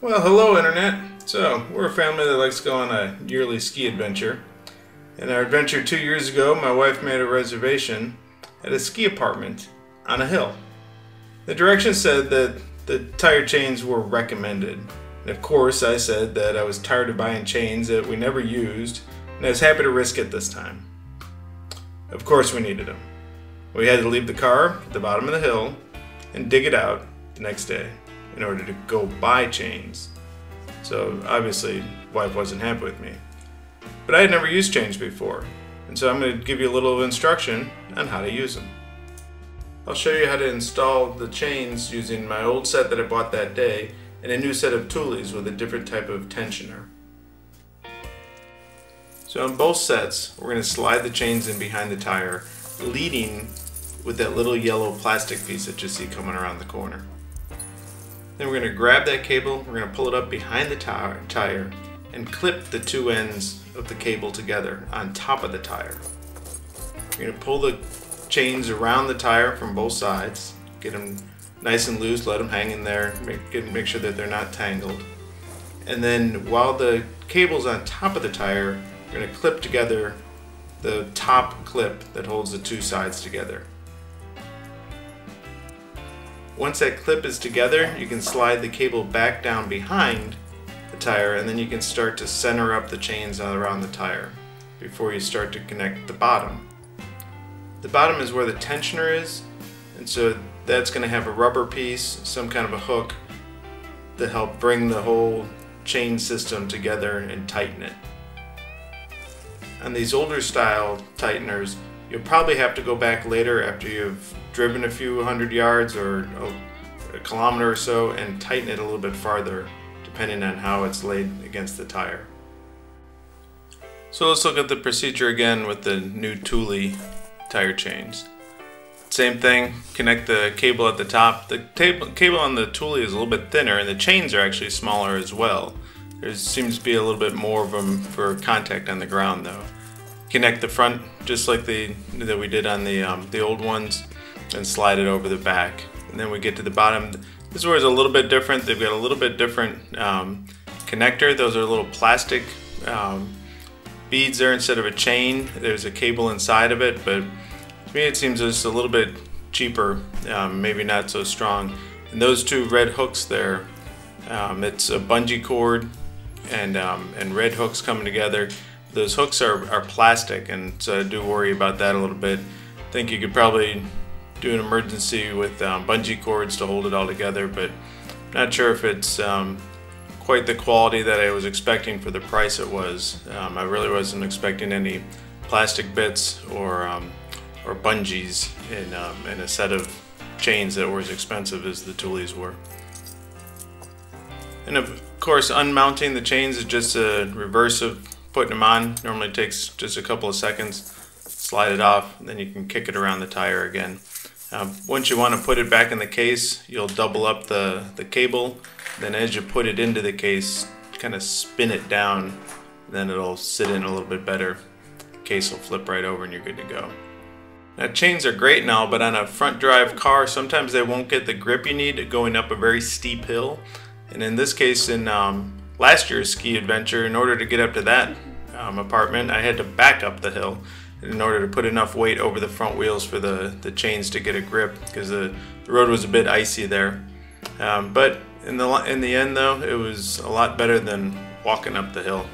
Well, hello Internet. So, we're a family that likes to go on a yearly ski adventure. In our adventure 2 years ago, my wife made a reservation at a ski apartment on a hill. The directions said that the tire chains were recommended. And of course, I said that I was tired of buying chains that we never used, and I was happy to risk it this time. Of course we needed them. We had to leave the car at the bottom of the hill and dig it out the next day in order to go buy chains. So obviously, wife wasn't happy with me. But I had never used chains before, and so I'm going to give you a little instruction on how to use them. I'll show you how to install the chains using my old set that I bought that day and a new set of Thules with a different type of tensioner. So on both sets, we're going to slide the chains in behind the tire, leading with that little yellow plastic piece that you see coming around the corner. Then we're going to grab that cable, we're going to pull it up behind the tire and clip the two ends of the cable together on top of the tire. We're going to pull the chains around the tire from both sides, get them nice and loose, let them hang in there, make sure that they're not tangled. And then while the cable's on top of the tire, we're going to clip together the top clip that holds the two sides together. Once that clip is together, you can slide the cable back down behind the tire, and then you can start to center up the chains around the tire before you start to connect the bottom. The bottom is where the tensioner is, and so that's going to have a rubber piece, some kind of a hook to help bring the whole chain system together and tighten it. On these older style tighteners, you'll probably have to go back later after you've driven a few hundred yards or a kilometer or so and tighten it a little bit farther depending on how it's laid against the tire. So let's look at the procedure again with the new Thule tire chains. Same thing, connect the cable at the top. The cable on the Thule is a little bit thinner and the chains are actually smaller as well. There seems to be a little bit more of them for contact on the ground though. Connect the front just like that we did on the old ones and slide it over the back. And then we get to the bottom. This one is a little bit different. They've got a little bit different connector. Those are little plastic beads there instead of a chain. There's a cable inside of it, but to me it seems just a little bit cheaper, maybe not so strong. And those two red hooks there, it's a bungee cord and red hooks coming together. Those hooks are plastic, and so I do worry about that a little bit. I think you could probably do an emergency with bungee cords to hold it all together, but not sure if it's quite the quality that I was expecting for the price it was. I really wasn't expecting any plastic bits or bungees in a set of chains that were as expensive as the Thules were. And of course, unmounting the chains is just a reverse of putting them on. Normally takes just a couple of seconds. Slide it off, and then you can kick it around the tire again. Once you want to put it back in the case, you'll double up the cable. Then as you put it into the case, kind of spin it down. Then it'll sit in a little bit better. The case will flip right over and you're good to go. Now chains are great and all, but on a front drive car, sometimes they won't get the grip you need going up a very steep hill. And in this case, in last year's ski adventure, in order to get up to that apartment, I had to back up the hill in order to put enough weight over the front wheels for the chains to get a grip, because the road was a bit icy there. But in the end though, it was a lot better than walking up the hill.